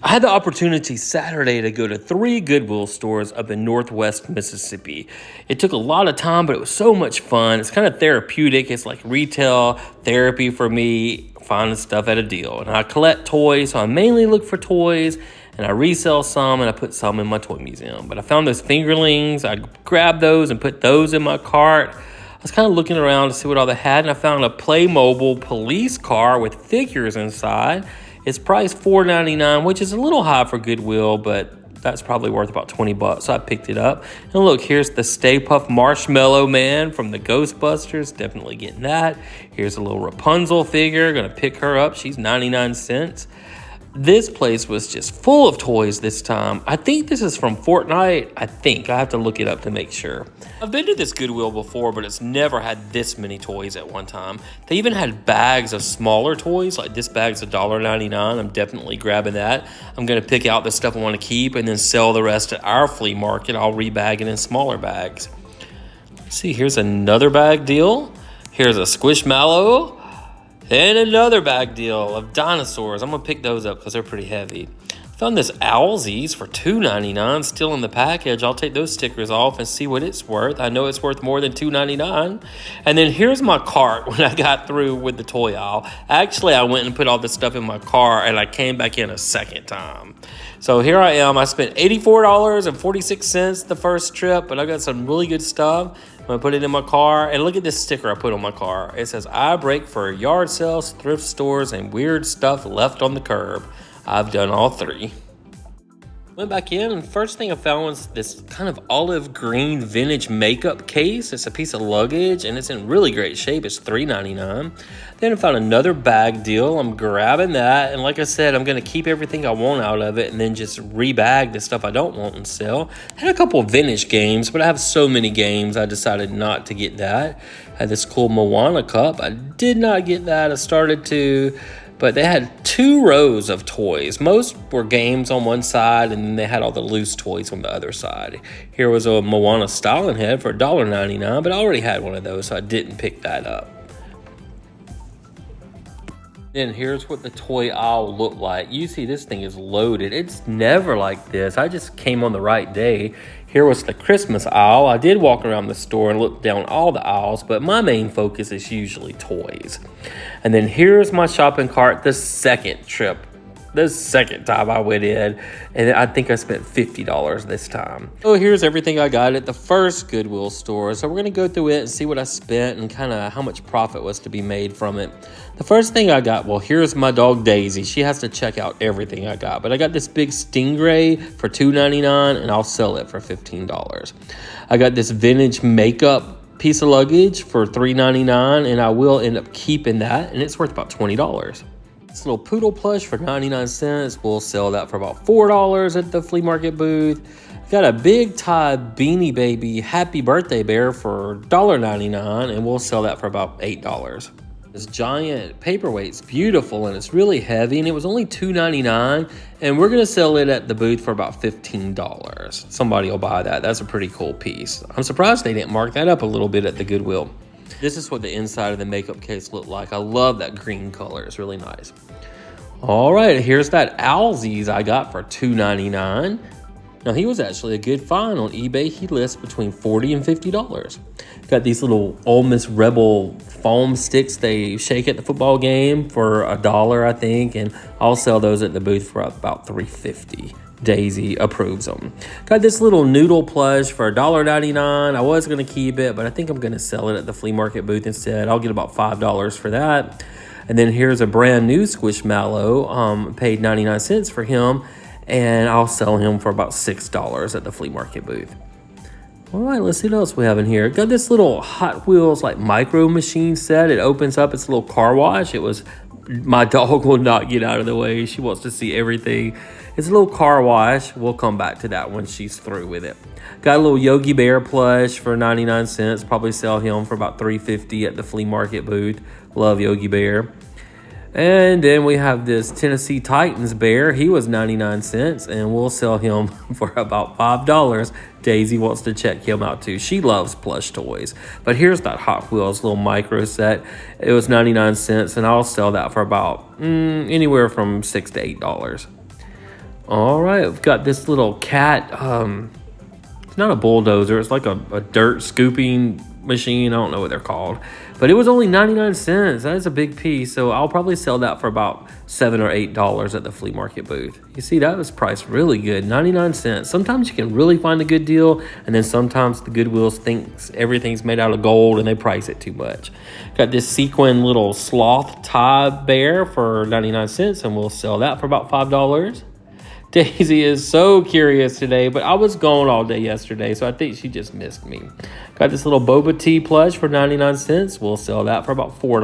I had the opportunity Saturday to go to 3 Goodwill stores up in Northwest Mississippi. It took a lot of time, but it was so much fun. It's kind of therapeutic. It's like retail therapy for me, finding stuff at a deal. And I collect toys, so I mainly look for toys, and I resell some, and I put some in my toy museum. But I found those fingerlings. I grabbed those and put those in my cart. I was kind of looking around to see what all they had, and I found a Playmobil police car with figures inside. It's priced $4.99, which is a little high for Goodwill, but that's probably worth about $20, so I picked it up. And look, here's the Stay Puft Marshmallow Man from the Ghostbusters, definitely getting that. Here's a little Rapunzel figure, gonna pick her up, she's 99 cents. This place was just full of toys this time. I think this is from Fortnite. I have to look it up to make sure. I've been to this Goodwill before, but it's never had this many toys at one time. They even had bags of smaller toys, like this bag's $1.99. I'm definitely grabbing that. I'm gonna pick out the stuff I wanna keep and then sell the rest at our flea market. I'll rebag it in smaller bags. Let's see, here's another bag deal. Here's a Squishmallow. And another bag deal of dinosaurs. I'm going to pick those up because they're pretty heavy. Found this Owlsies for $2.99 still in the package. I'll take those stickers off and see what it's worth. I know it's worth more than $2.99. And then here's my cart when I got through with the toy aisle. Actually, I went and put all this stuff in my car and I came back in a second time. So here I am. I spent $84.46 the first trip, but I got some really good stuff. I'm gonna put it in my car, and look at this sticker I put on my car. It says, I break for yard sales, thrift stores, and weird stuff left on the curb. I've done all 3. Went back in, and first thing I found was this kind of olive green vintage makeup case. It's a piece of luggage, and it's in really great shape. It's $3.99. Then I found another bag deal. I'm grabbing that, and like I said, I'm going to keep everything I want out of it and then just rebag the stuff I don't want and sell. I had a couple of vintage games, but I have so many games, I decided not to get that. I had this cool Moana cup. I did not get that. I started to... But they had 2 rows of toys. Most were games on one side, and then they had all the loose toys on the other side. Here was a Moana styling head for $1.99, but I already had one of those, so I didn't pick that up. Then here's what the toy aisle looked like. You see this thing is loaded. It's never like this. I just came on the right day. Here was the Christmas aisle. I did walk around the store and look down all the aisles, but my main focus is usually toys. And then here's my shopping cart the second trip. The second time I went in, and I think I spent $50 this time. So here's everything I got at the first Goodwill store. So we're gonna go through it and see what I spent and kind of how much profit was to be made from it. The first thing I got, well, here's my dog Daisy. She has to check out everything I got, but I got this big Stingray for $2.99, and I'll sell it for $15. I got this vintage makeup piece of luggage for $3.99, and I will end up keeping that, and it's worth about $20. This little poodle plush for 99 cents. We'll sell that for about $4 at the flea market booth. Got a big tie Beanie Baby Happy Birthday Bear for $1.99, and we'll sell that for about $8. This giant paperweight's beautiful, and it's really heavy, and it was only $2.99, and we're gonna sell it at the booth for about $15. Somebody will buy that. That's a pretty cool piece. I'm surprised they didn't mark that up a little bit at the Goodwill. This is what the inside of the makeup case looked like. I love that green color. It's really nice. All right, here's that Owlsies I got for $2.99. Now, he was actually a good find on eBay. He lists between $40 and $50. Got these little Ole Miss Rebel foam sticks they shake at the football game for $1, I think, and I'll sell those at the booth for about $3.50. Daisy approves them. Got this little noodle plush for $1.99. I was going to keep it, but I think I'm going to sell it at the flea market booth instead. I'll get about $5 for that. And then here's a brand new Squishmallow. Paid 99 cents for him, and I'll sell him for about $6 at the flea market booth. All right, let's see what else we have in here. Got this little Hot Wheels like micro machine set. It opens up. It's a little car wash. My dog will not get out of the way. She wants to see everything. It's a little car wash. We'll come back to that when she's through with it. Got a little Yogi Bear plush for 99 cents. Probably sell him for about $3.50 at the flea market booth. Love Yogi Bear. And then we have this Tennessee Titans bear. He was 99 cents, and we'll sell him for about $5. Daisy wants to check him out too. She loves plush toys. But here's that Hot Wheels little micro set. It was 99 cents, and I'll sell that for about anywhere from $6 to $8. All right, we've got this little cat. It's not a bulldozer. It's like a dirt scooping machine. I don't know what they're called. But it was only 99 cents. That is a big piece. So I'll probably sell that for about $7 or $8 at the flea market booth. You see, that was priced really good, 99 cents. Sometimes you can really find a good deal, and then sometimes the Goodwills thinks everything's made out of gold and they price it too much. Got this sequin little sloth tie bear for 99 cents, and we'll sell that for about $5. Daisy is so curious today, but I was gone all day yesterday, so I think she just missed me. Got this little boba tea plush for 99 cents. We'll sell that for about $4.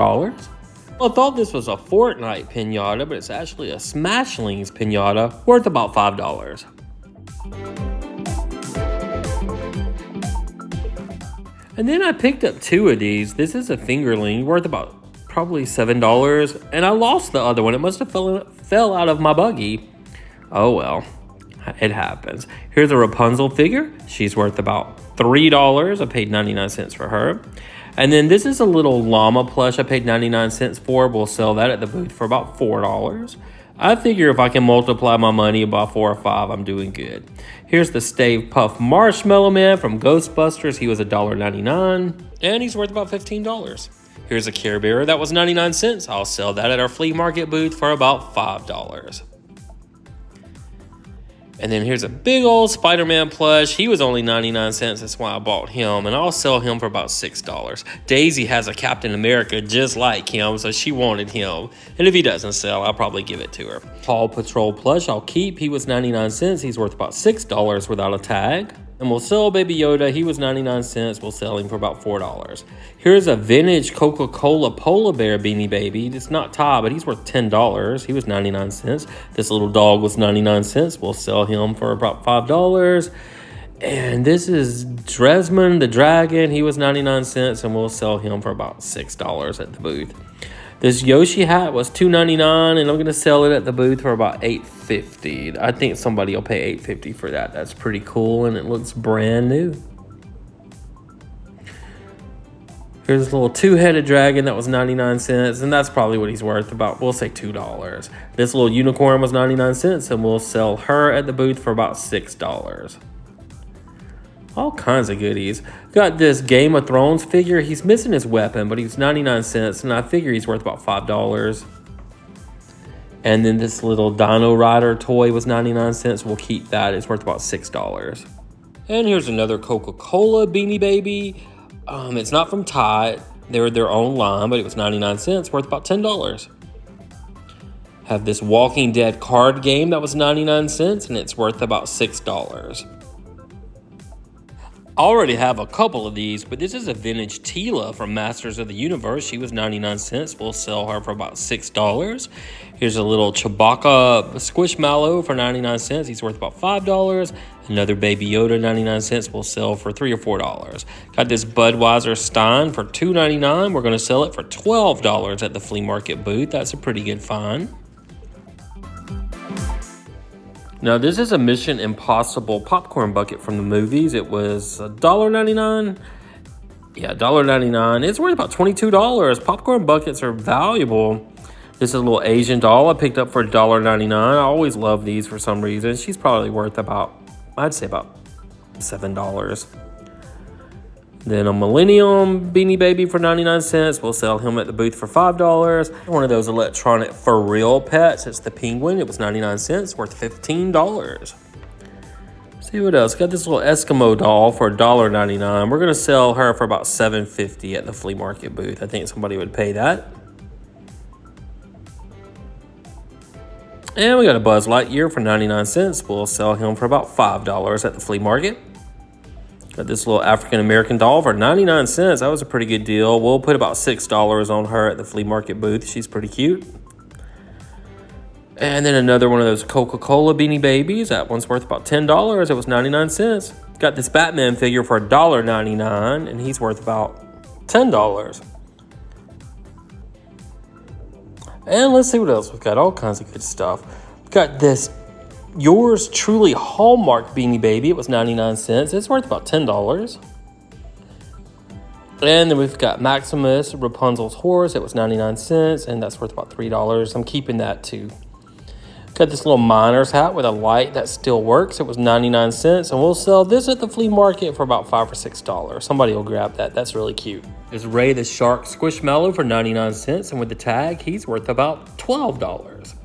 Well, I thought this was a Fortnite pinata, but it's actually a Smashlings pinata worth about $5. And then I picked up two of these. This is a fingerling worth about probably $7, and I lost the other one. It must have fell out of my buggy. Oh well, it happens. Here's a Rapunzel figure. She's worth about $3. I paid 99 cents for her. And then this is a little llama plush I paid 99 cents for. We'll sell that at the booth for about $4. I figure if I can multiply my money by 4 or 5, I'm doing good. Here's the Stave Puff Marshmallow Man from Ghostbusters. He was $1.99, and he's worth about $15. Here's a Care Bear that was 99 cents. I'll sell that at our flea market booth for about $5. And then here's a big old Spider-Man plush. He was only 99 cents. That's why I bought him. And I'll sell him for about $6. Daisy has a Captain America just like him, so she wanted him. And if he doesn't sell, I'll probably give it to her. Paw Patrol plush I'll keep. He was 99 cents. He's worth about $6 without a tag. And we'll sell Baby Yoda. He was 99 cents. We'll sell him for about $4. Here's a vintage Coca-Cola Polar Bear Beanie Baby. It's not Ty, but he's worth $10. He was 99 cents. This little dog was 99 cents. We'll sell him for about $5. And this is Dresmond the Dragon. He was 99 cents, and we'll sell him for about $6 at the booth. This Yoshi hat was $2.99, and I'm going to sell it at the booth for about $8.50. I think somebody will pay $8.50 for that. That's pretty cool, and it looks brand new. Here's this little two-headed dragon that was 99 cents, and that's probably what he's worth, about, we'll say $2. This little unicorn was 99 cents, and we'll sell her at the booth for about $6. All kinds of goodies. Got this Game of Thrones figure. He's missing his weapon, but he's 99 cents, and I figure he's worth about $5. And then this little Dino Rider toy was 99 cents. We'll keep that. It's worth about $6. And here's another Coca-Cola Beanie Baby. It's not from Tide. They're their own line, but it was 99 cents, worth about $10. Have this Walking Dead card game that was 99 cents, and it's worth about $6. I already have a couple of these, but this is a vintage Tila from Masters of the Universe. She was 99 cents. We'll sell her for about $6. Here's a little Chewbacca Squishmallow for 99 cents. He's worth about $5. Another Baby Yoda, 99 cents. We'll sell for $3 or $4. Got this Budweiser Stein for $2.99. We're going to sell it for $12 at the flea market booth. That's a pretty good find. Now, this is a Mission Impossible popcorn bucket from the movies. It was $1.99. Yeah, $1.99. It's worth about $22. Popcorn buckets are valuable. This is a little Asian doll I picked up for $1.99. I always love these for some reason. She's probably worth about, I'd say about $7. Then a Millennium Beanie Baby for 99 cents. We'll sell him at the booth for $5. One of those electronic for real pets. It's the Penguin. It was 99 cents, worth $15. See what else. Got this little Eskimo doll for $1.99. We're going to sell her for about $7.50 at the flea market booth. I think somebody would pay that. And we got a Buzz Lightyear for 99 cents. We'll sell him for about $5 at the flea market. Got this little African-American doll for 99 cents. That was a pretty good deal. We'll put about $6 on her at the flea market booth. She's pretty cute. And then another one of those Coca-Cola Beanie Babies. That one's worth about $10. It was 99 cents. Got this Batman figure for $1.99, and he's worth about $10. And let's see what else we've got. All kinds of good stuff. We've got this Yours Truly Hallmark Beanie Baby. It was 99 cents. It's worth about $10. And then we've got Maximus Rapunzel's horse. It was 99 cents, and that's worth about $3. I'm keeping that too. Got this little miner's hat with a light that still works. It was 99 cents, and we'll sell this at the flea market for about $5 or $6. Somebody will grab that. That's really cute. There's Ray the Shark Squishmallow for 99 cents, and with the tag, he's worth about $12.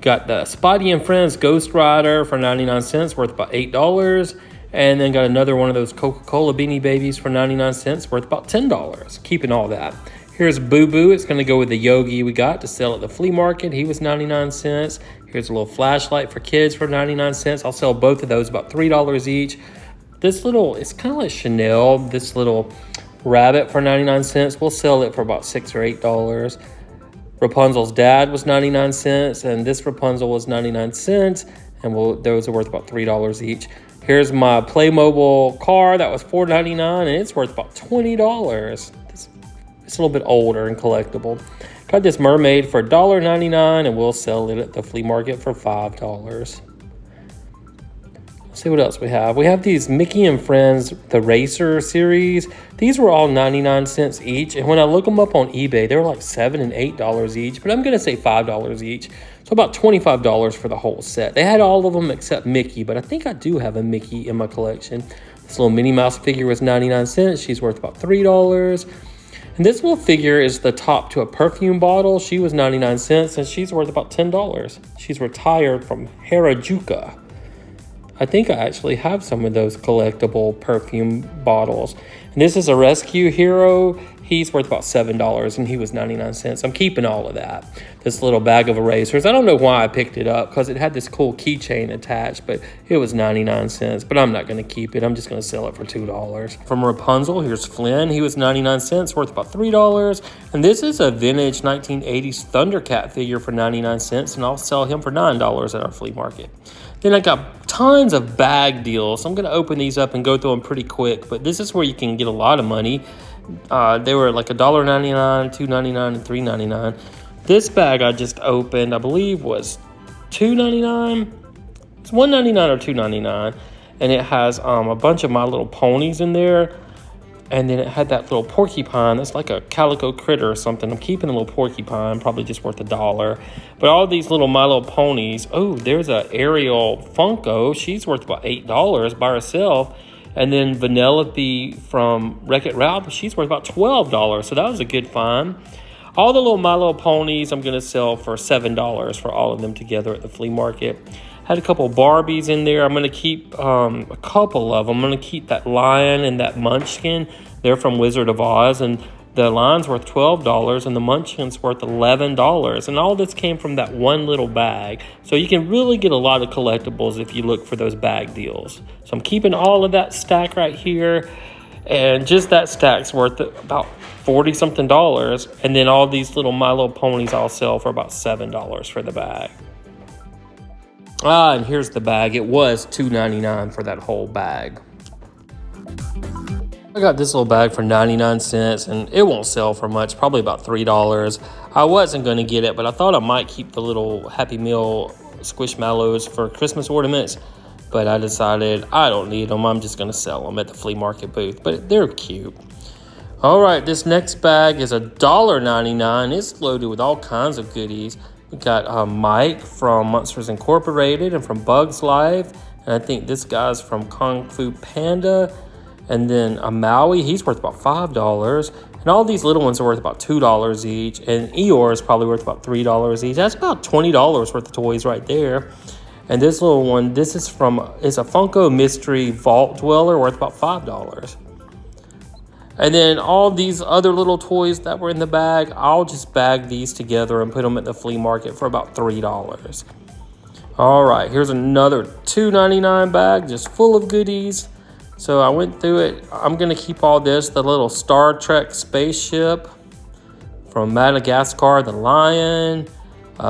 Got the Spidey and Friends Ghost Rider for 99 cents, worth about $8. And then got another one of those Coca-Cola Beanie Babies for 99 cents, worth about $10. Keeping all that. Here's Boo Boo. It's going to go with the Yogi we got to sell at the flea market. He was 99 cents. Here's a little flashlight for kids for 99 cents. I'll sell both of those about $3 each. This little, it's kind of like Chanel, this little rabbit for 99 cents. We'll sell it for about $6 or $8. Rapunzel's dad was 99 cents, and this Rapunzel was 99 cents, and those are worth about $3 each. Here's my Playmobil car that was $4.99, and it's worth about $20. It's a little bit older and collectible. Got this mermaid for $1.99, and we'll sell it at the flea market for $5. Let's see what else we have. We have these Mickey and Friends, the Racer series. These were all 99 cents each, and when I look them up on eBay, they were like $7 and $8 each, but I'm going to say $5 each. So about $25 for the whole set. They had all of them except Mickey, but I think I do have a Mickey in my collection. This little Minnie Mouse figure was 99 cents. She's worth about $3. And this little figure is the top to a perfume bottle. She was 99 cents, and she's worth about $10. She's retired from Harajuku. I think I actually have some of those collectible perfume bottles. And this is a rescue hero. He's worth about $7, and he was 99 cents. I'm keeping all of that. This little bag of erasers. I don't know why I picked it up because it had this cool keychain attached, but it was 99 cents. But I'm not going to keep it. I'm just going to sell it for $2. From Rapunzel, here's Flynn. He was 99 cents, worth about $3. And this is a vintage 1980s Thundercat figure for 99 cents, and I'll sell him for $9 at our flea market. Then I got tons of bag deals. I'm going to open these up and go through them pretty quick, but this is where you can get a lot of money. They were like $1.99, $2.99, and $3.99. This bag I just opened, I believe, was $2.99. It's $1.99 or $2.99, and it has a bunch of My Little Ponies in there. And then it had that little porcupine. That's like a calico critter or something. I'm keeping a little porcupine, probably just worth $1. But all these little My Little Ponies. Oh, there's a Ariel Funko. She's worth about $8 by herself. And then Vanellope from Wreck-It Ralph, she's worth about $12. So that was a good find. All the little My Little Ponies I'm going to sell for $7 for all of them together at the flea market. Had a couple Barbies in there. I'm going to keep a couple of them. I'm going to keep that lion and that munchkin. They're from Wizard of Oz, and the lion's worth $12 and the munchkin's worth $11. And all this came from that one little bag. So you can really get a lot of collectibles if you look for those bag deals. So I'm keeping all of that stack right here, and just that stack's worth about $40-something. And then all these little My Little Ponies I'll sell for about $7 for the bag. And here's the bag. It was $2.99 for that whole bag. I got this little bag for 99 cents, and it won't sell for much, probably about $3. I wasn't going to get it, but I thought I might keep the little Happy Meal Squishmallows for Christmas ornaments, but I decided I don't need them. I'm just going to sell them at the flea market booth, but they're cute. All right, this next bag is $1.99. It's loaded with all kinds of goodies. We got Mike from Monsters Incorporated and from Bugs Life. And I think this guy's from Kung Fu Panda. And then a Maui, he's worth about $5. And all these little ones are worth about $2 each. And Eeyore is probably worth about $3 each. That's about $20 worth of toys right there. And this little one, it's a Funko Mystery Vault Dweller worth about $5. And then all these other little toys that were in the bag, I'll just bag these together and put them at the flea market for about $3. All right, here's another $2.99 bag just full of goodies. So I went through it. I'm going to keep all this. The little Star Trek spaceship from Madagascar, the lion,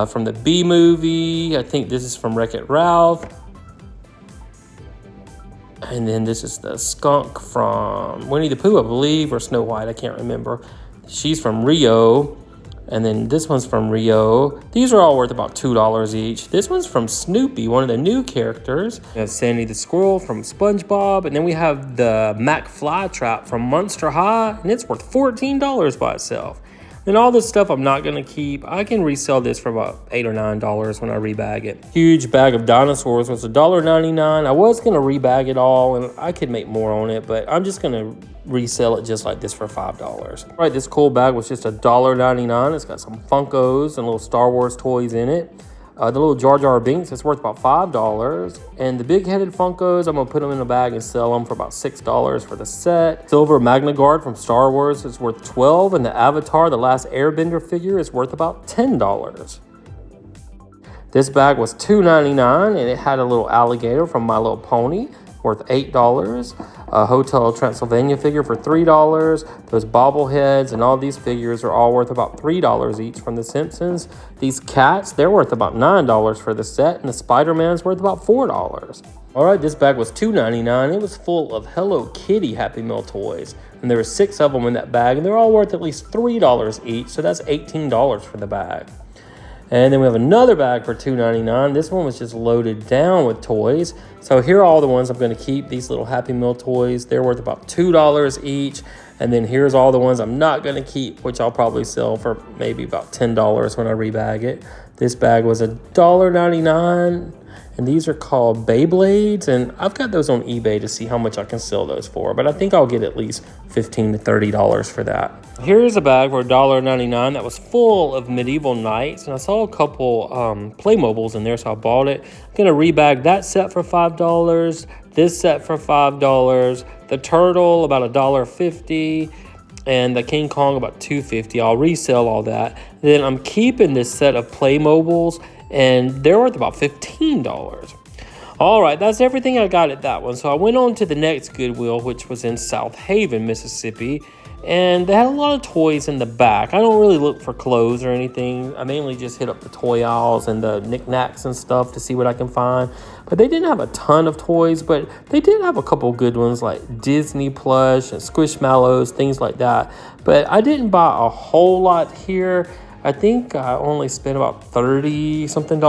from the B movie. I think this is from Wreck-It Ralph. And then this is the skunk from Winnie the Pooh, I believe, or Snow White. I can't remember. She's from Rio. And then this one's from Rio. These are all worth about $2 each. This one's from Snoopy, one of the new characters. We have Sandy the Squirrel from SpongeBob. And then we have the Mac Flytrap from Monster High. And it's worth $14 by itself. Then all this stuff I'm not gonna keep. I can resell this for about $8 or $9 when I rebag it. Huge bag of dinosaurs was $1.99. I was gonna rebag it all and I could make more on it, but I'm just gonna resell it just like this for $5. All right, this cool bag was just $1.99. It's got some Funkos and little Star Wars toys in it. The little Jar Jar Binks is worth about $5. And the big-headed Funkos, I'm gonna put them in a bag and sell them for about $6 for the set. Silver Magna Guard from Star Wars is worth $12, and the Avatar, the Last Airbender figure, is worth about $10. This bag was $2.99, and it had a little alligator from My Little Pony, worth $8. A Hotel Transylvania figure for $3. Those bobbleheads and all these figures are all worth about $3 each from The Simpsons. These cats, they're worth about $9 for the set, and the Spider-Man's worth about $4. All right, this bag was $2.99. It was full of Hello Kitty Happy Meal toys, and there were 6 of them in that bag, and they're all worth at least $3 each, so that's $18 for the bag. And then we have another bag for $2.99. This one was just loaded down with toys. So here are all the ones I'm going to keep. These little Happy Meal toys, they're worth about $2 each. And then here's all the ones I'm not going to keep, which I'll probably sell for maybe about $10 when I rebag it. This bag was $1.99. And these are called Beyblades, and I've got those on eBay to see how much I can sell those for, but I think I'll get at least $15 to $30 for that. Here's a bag for $1.99 that was full of medieval knights, and I saw a couple Playmobiles in there, so I bought it. I'm gonna rebag that set for $5, this set for $5, the turtle about $1.50, and the King Kong about $2.50. I'll resell all that. Then I'm keeping this set of Playmobiles, and they're worth about $15. All right, that's everything I got at that one. So I went on to the next Goodwill, which was in South Haven, Mississippi, and they had a lot of toys in the back. I don't really look for clothes or anything. I mainly just hit up the toy aisles and the knickknacks and stuff to see what I can find. But they didn't have a ton of toys, but they did have a couple good ones like Disney plush and Squishmallows, things like that. But I didn't buy a whole lot here. I think I only spent about $30-something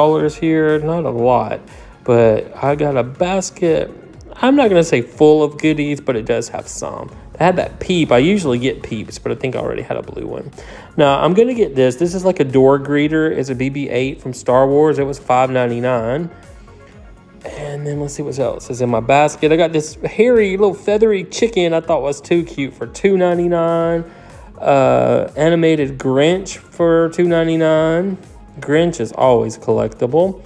here, not a lot, but I got a basket. I'm not gonna say full of goodies, but it does have some. I had that Peep. I usually get Peeps, but I think I already had a blue one. Now I'm gonna get this. This is like a door greeter. It's a BB-8 from Star Wars. It was $5.99. And then let's see what else is in my basket. I got this hairy little feathery chicken I thought was too cute for $2.99. Animated Grinch for $2.99. Grinch is always collectible.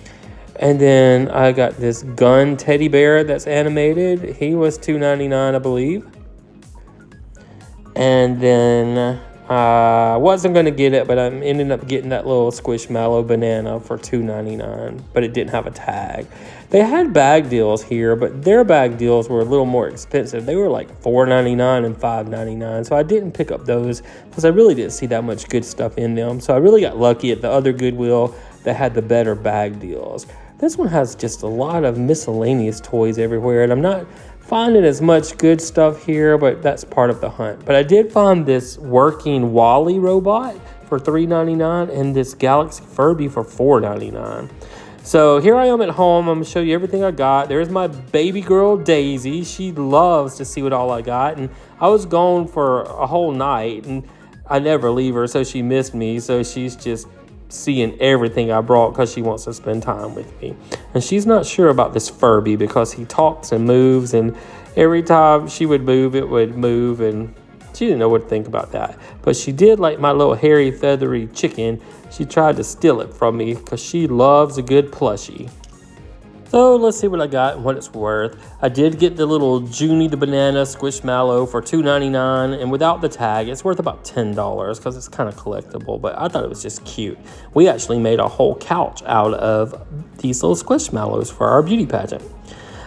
And then I got this gun teddy bear that's animated. He was $2.99, I believe. And then I wasn't going to get it, but I ended up getting that little Squishmallow banana for $2.99, but it didn't have a tag. They had bag deals here, but their bag deals were a little more expensive. They were like $4.99 and $5.99, so I didn't pick up those because I really didn't see that much good stuff in them. So I really got lucky at the other Goodwill that had the better bag deals. This one has just a lot of miscellaneous toys everywhere, and I'm not finding as much good stuff here, but that's part of the hunt. But I did find this working Wally robot for $3.99 and this Galaxy Furby for $4.99. So here I am at home. I'm gonna show you everything I got. There's my baby girl Daisy. She loves to see what all I got, and I was gone for a whole night and I never leave her, so she missed me. So she's just seeing everything I brought because she wants to spend time with me. And she's not sure about this Furby because he talks and moves, and every time she would move, it would move, and she didn't know what to think about that. But she did like my little hairy feathery chicken. She tried to steal it from me because she loves a good plushie. So let's see what I got and what it's worth. I did get the little Junie the Banana Squishmallow for $2.99, and without the tag, it's worth about $10 because it's kind of collectible, but I thought it was just cute. We actually made a whole couch out of these little Squishmallows for our beauty pageant.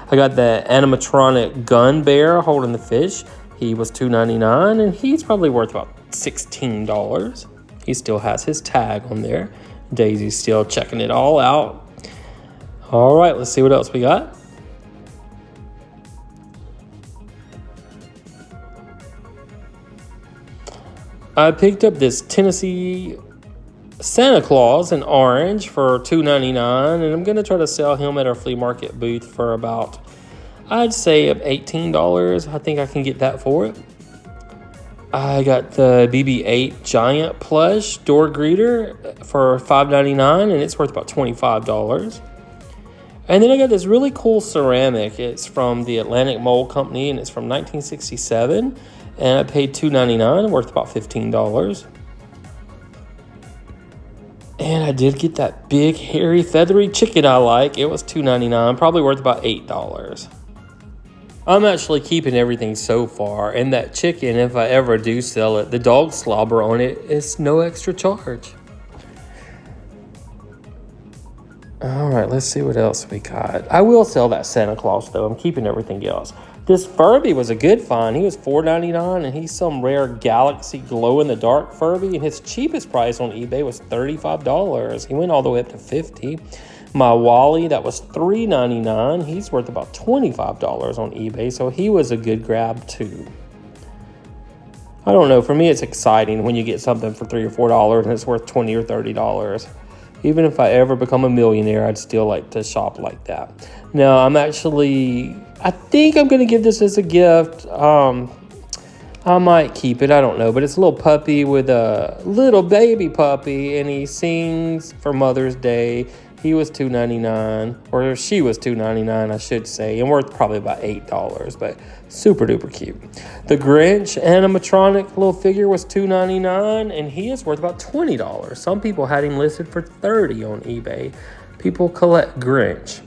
I got the animatronic gun bear holding the fish. He was $2.99, and he's probably worth about $16. He still has his tag on there. Daisy's still checking it all out. All right, let's see what else we got. I picked up this Tennessee Santa Claus in orange for $2.99, and I'm going to try to sell him at our flea market booth for about, I'd say, $18. I think I can get that for it. I got the BB-8 Giant Plush Door Greeter for $5.99, and it's worth about $25. And then I got this really cool ceramic. It's from the Atlantic Mold Company, and it's from 1967. And I paid $2.99, worth about $15. And I did get that big, hairy, feathery chicken I like. It was $2.99, probably worth about $8. I'm actually keeping everything so far. And that chicken, if I ever do sell it, the dog slobber on it is no extra charge. All right, let's see what else we got. I will sell that Santa Claus, though. I'm keeping everything else. This Furby was a good find. He was $4.99, and he's some rare galaxy glow-in-the-dark Furby, and his cheapest price on eBay was $35. He went all the way up to $50. My Wally, that was $3.99. He's worth about $25 on eBay, so he was a good grab, too. I don't know. For me, it's exciting when you get something for $3 or $4, and it's worth $20 or $30. Even if I ever become a millionaire, I'd still like to shop like that. Now, I think I'm going to give this as a gift. I might keep it. I don't know. But it's a little puppy with a little baby puppy, and he sings for Mother's Day. He was $2.99, or she was $2.99, I should say, and worth probably about $8, but super duper cute. The Grinch animatronic little figure was $2.99, and he is worth about $20. Some people had him listed for $30 on eBay. People collect Grinch.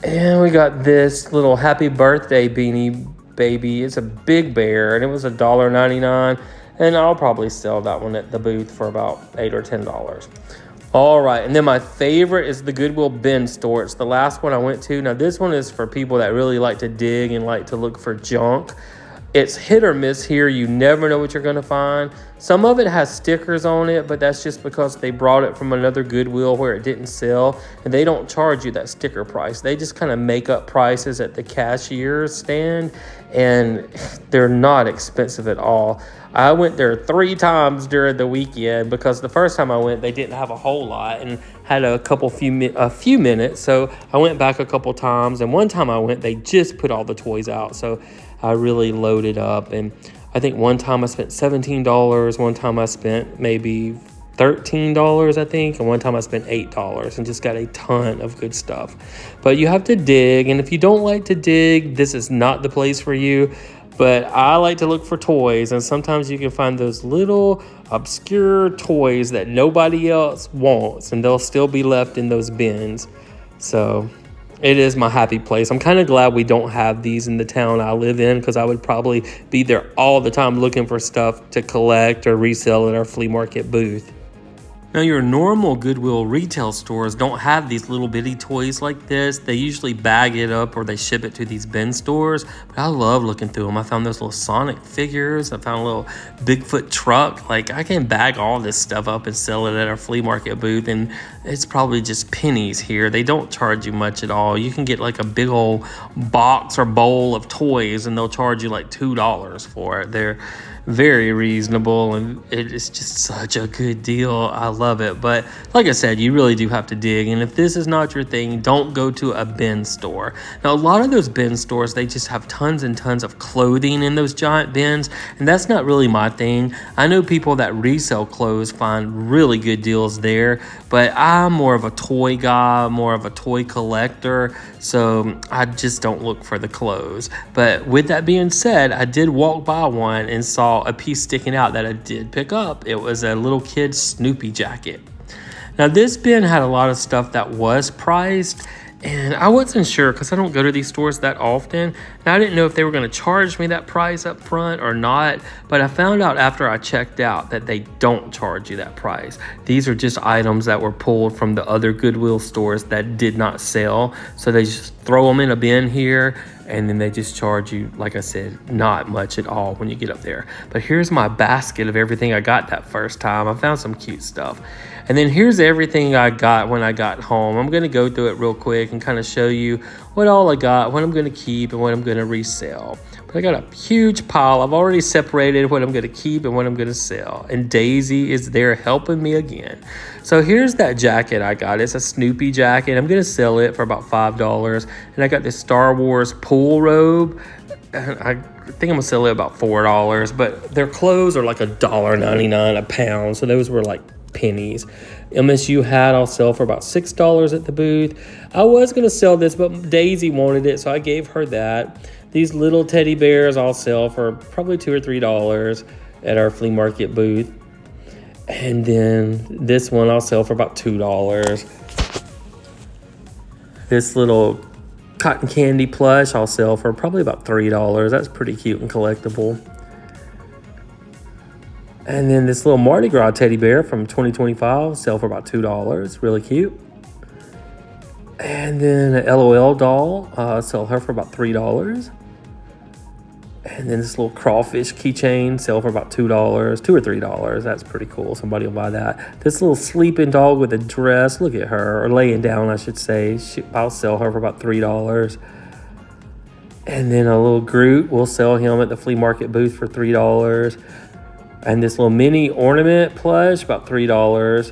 And we got this little happy birthday beanie baby. It's a big bear, and it was $1.99, and I'll probably sell that one at the booth for about $8 or $10. All right, and then my favorite is the Goodwill bin store. It's the last one I went to. Now, this one is for people that really like to dig and like to look for junk. It's hit or miss here. You never know what you're going to find. Some of it has stickers on it, but that's just because they brought it from another Goodwill where it didn't sell, and they don't charge you that sticker price. They just kind of make up prices at the cashier's stand, and they're not expensive at all. I went there 3 times during the weekend because the first time I went, they didn't have a whole lot and had a few minutes. So I went back a couple times, and one time I went, they just put all the toys out. So I really loaded up, and I think one time I spent $17. One time I spent maybe $13, I think, and one time I spent $8 and just got a ton of good stuff. But you have to dig, and if you don't like to dig, this is not the place for you. But I like to look for toys, and sometimes you can find those little obscure toys that nobody else wants, and they'll still be left in those bins. So it is my happy place. I'm kind of glad we don't have these in the town I live in, because I would probably be there all the time looking for stuff to collect or resell at our flea market booth. Now, your normal Goodwill retail stores don't have these little bitty toys like this. They usually bag it up or they ship it to these bin stores. But I love looking through them. I found those little Sonic figures. I found a little Bigfoot truck. Like, I can bag all this stuff up and sell it at our flea market booth, and it's probably just pennies here. They don't charge you much at all. You can get like a big old box or bowl of toys, and they'll charge you like $2 for it. They're very reasonable, and it is just such a good deal. I love it. But like I said, you really do have to dig, and if this is not your thing, don't go to a bin store. Now, a lot of those bin stores, they just have tons and tons of clothing in those giant bins, and that's not really my thing. I know people that resell clothes find really good deals there, but I'm more of a toy guy, more of a toy collector, so I just don't look for the clothes. But with that being said, I did walk by one and saw a piece sticking out that I did pick up. It was a little kid's Snoopy jacket. Now, this bin had a lot of stuff that was priced, and I wasn't sure because I don't go to these stores that often, and I didn't know if they were going to charge me that price up front or not. But I found out after I checked out that they don't charge you that price. These are just items that were pulled from the other Goodwill stores that did not sell, so they just throw them in a bin here, and then they just charge you, like I said, not much at all when you get up there. But here's my basket of everything I got that first time. I found some cute stuff. And then here's everything I got when I got home. I'm going to go through it real quick and kind of show you what all I got, what I'm going to keep, and what I'm going to resell. But I got a huge pile. I've already separated what I'm going to keep and what I'm going to sell. And Daisy is there helping me again. So here's that jacket I got. It's a Snoopy jacket. I'm going to sell it for about $5. And I got this Star Wars pool robe. And I think I'm gonna sell it about $4, but their clothes are like $1.99 a pound, so those were like pennies. MSU hat I'll sell for about $6 at the booth. I was gonna sell this, but Daisy wanted it, so I gave her that. These little teddy bears I'll sell for probably $2 or $3 at our flea market booth. And then this one I'll sell for about $2. This little cotton candy plush I'll sell for probably about $3. That's pretty cute and collectible. And then this little Mardi Gras teddy bear from 2025 I'll sell for about $2. Really cute. And then an LOL doll, I'll sell her for about $3. And then this little crawfish keychain, sell for about $2, $2 or $3. That's pretty cool. Somebody will buy that. This little sleeping dog with a dress, look at her, or laying down, I should say. I'll sell her for about $3. And then a little Groot, we'll sell him at the flea market booth for $3. And this little mini ornament plush, about $3.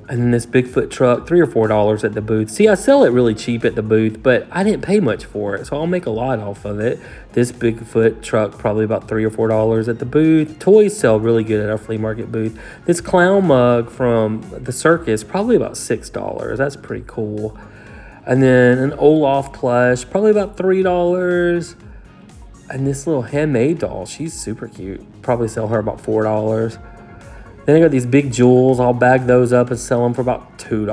And then this Bigfoot truck, $3 or $4 at the booth. See, I sell it really cheap at the booth, but I didn't pay much for it, so I'll make a lot off of it. This Bigfoot truck, probably about $3 or $4 at the booth. Toys sell really good at our flea market booth. This clown mug from the circus, probably about $6. That's pretty cool. And then an Olaf plush, probably about $3. And this little handmade doll, she's super cute. Probably sell her about $4. Then I got these big jewels. I'll bag those up and sell them for about $2.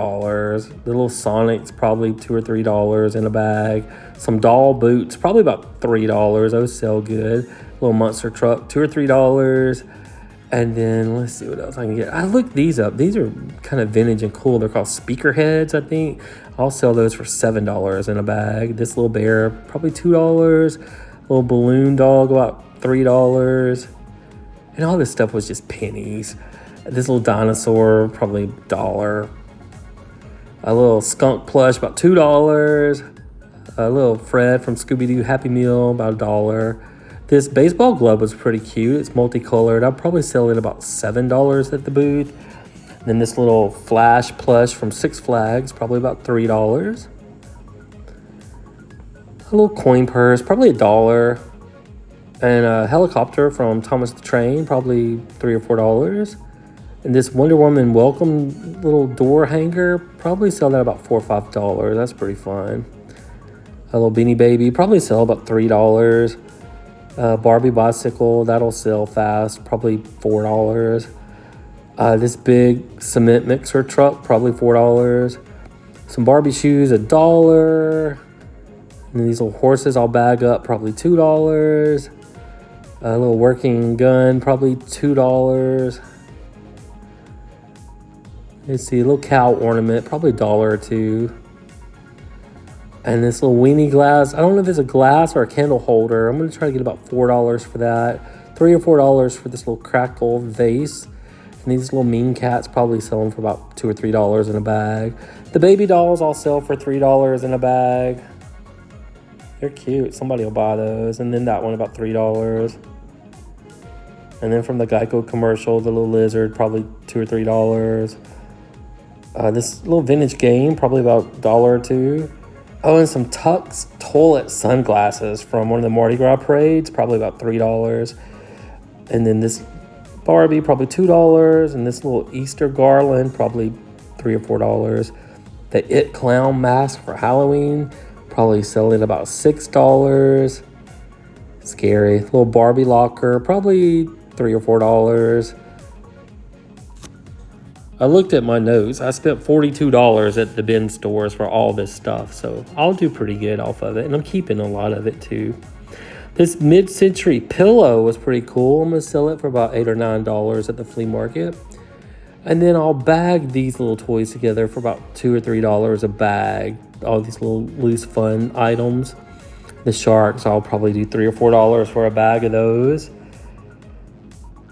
The little Sonics, probably $2 or $3 in a bag. Some doll boots, probably about $3. Those sell good. Little monster truck, $2 or $3. And then let's see what else I can get. I looked these up. These are kind of vintage and cool. They're called speaker heads, I think. I'll sell those for $7 in a bag. This little bear, probably $2. Little balloon dog, about $3. And all this stuff was just pennies. This little dinosaur, probably $1. A little skunk plush, about $2. A little Fred from Scooby-Doo Happy Meal, about $1. This baseball glove was pretty cute. It's multicolored. I'll probably sell it about $7 at the booth. And then this little Flash plush from Six Flags, probably about $3. A little coin purse, probably $1. And a helicopter from Thomas the Train, probably $3 or $4. And this Wonder Woman welcome little door hanger, probably sell that about $4 or $5. That's pretty fun. A little Beanie Baby, probably sell about $3. Barbie bicycle, that'll sell fast, probably $4. This big cement mixer truck, probably $4. Some Barbie shoes, $1. And these little horses I'll bag up, probably $2. A little working gun, probably $2. Let's see, a little cow ornament, probably $1 or $2. And this little weenie glass, I don't know if it's a glass or a candle holder. I'm going to try to get about $4 for that. $3 or $4 for this little crackle vase. And these little mean cats, probably sell them for about $2 or $3 in a bag. The baby dolls I'll sell for $3 in a bag. They're cute. Somebody will buy those. And then that one about $3. And then from the Geico commercial, the little lizard, probably $2 or $3. This little vintage game, probably about $1 or $2. Oh, and some Tux toilet sunglasses from one of the Mardi Gras parades, probably about $3. And then this Barbie, probably $2. And this little Easter garland, probably $3 or $4. The It Clown mask for Halloween, probably sell it about $6. Scary. Little Barbie locker, probably $3 or $4. I looked at my notes. I spent $42 at the bin stores for all this stuff, so I'll do pretty good off of it, and I'm keeping a lot of it too. This mid-century pillow was pretty cool. I'm going to sell it for about $8 or $9 at the flea market. And then I'll bag these little toys together for about $2 or $3 a bag. All these little loose fun items. The sharks, I'll probably do $3 or $4 for a bag of those.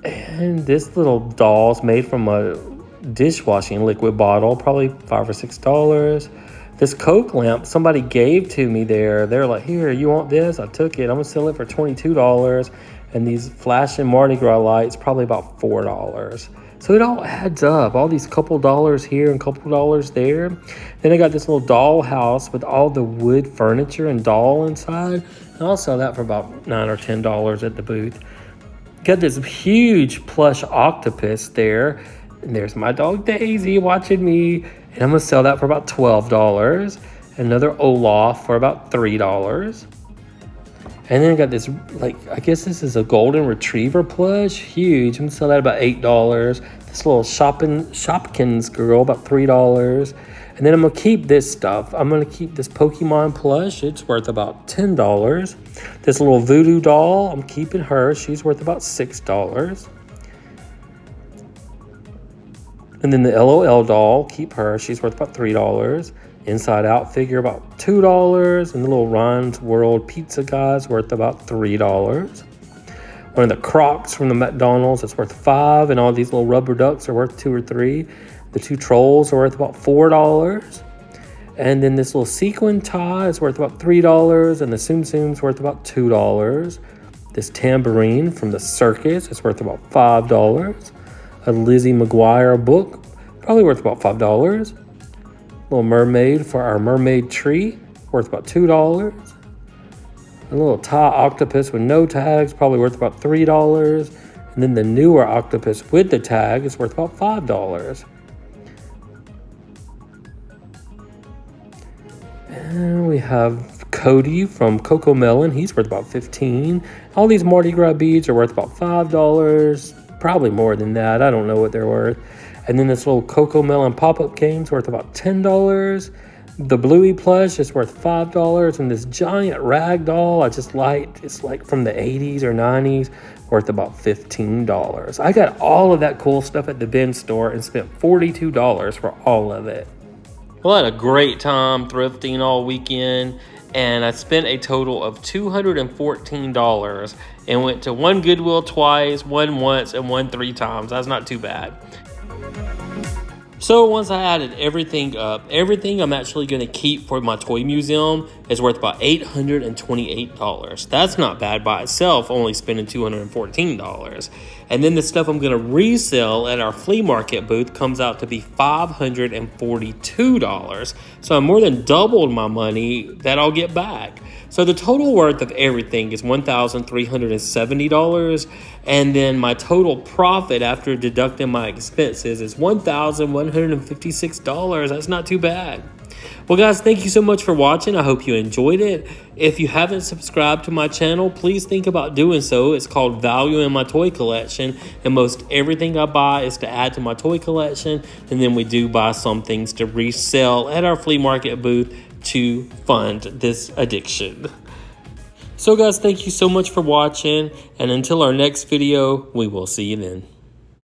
And this little doll's made from a dishwashing liquid bottle, probably $5 or $6. This Coke lamp somebody gave to me there. They're like, here, you want this? I took it. I'm going to sell it for $22. And these flashing Mardi Gras lights, probably about $4. So it all adds up. All these couple dollars here and couple dollars there. Then I got this little doll house with all the wood furniture and doll inside. And I'll sell that for about $9 or $10 at the booth. Got this huge plush octopus there. And there's my dog Daisy watching me. And I'm going to sell that for about $12. Another Olaf for about $3. And then I got this, like, I guess this is a golden retriever plush. Huge. I'm going to sell that about $8. This little Shopkins girl, about $3. And then I'm going to keep this stuff. I'm going to keep this Pokemon plush. It's worth about $10. This little voodoo doll, I'm keeping her. She's worth about $6. And then the LOL doll, keep her. She's worth about $3. Inside Out figure about $2. And the little Ron's World pizza guy's worth about $3. One of the Crocs from the McDonald's is worth $5. And all these little rubber ducks are worth $2 or $3. The two trolls are worth about $4. And then this little sequin tie is worth about $3. And the Tsum Tsum's worth about $2. This tambourine from the circus is worth about $5. A Lizzie McGuire book, probably worth about $5. Little mermaid for our mermaid tree, worth about $2. A little tie octopus with no tags, probably worth about $3. And then the newer octopus with the tag is worth about $5. And we have Cody from Coco Melon. He's worth about $15. All these Mardi Gras beads are worth about $5. Probably more than that. I don't know what they're worth. And then this little Coco Melon pop-up game's worth about $10. The Bluey plush is worth $5. And this giant rag doll I just liked, it's like from the 80s or 90s, worth about $15. I got all of that cool stuff at the bin store and spent $42 for all of it. Well, I had a great time thrifting all weekend, and I spent a total of $214 and went to one Goodwill twice, one once, and one 3 times. That's not too bad. So once I added everything up, everything I'm actually going to keep for my toy museum is worth about $828. That's not bad by itself, only spending $214. And then the stuff I'm going to resell at our flea market booth comes out to be $542. So I more than doubled my money that I'll get back. So the total worth of everything is $1,370. And then my total profit after deducting my expenses is $1,156. That's not too bad. Well, guys, thank you so much for watching. I hope you enjoyed it. If you haven't subscribed to my channel, please think about doing so. It's called Value in My Toy Collection, and most everything I buy is to add to my toy collection, and then we do buy some things to resell at our flea market booth to fund this addiction. So, guys, thank you so much for watching, and until our next video, we will see you then.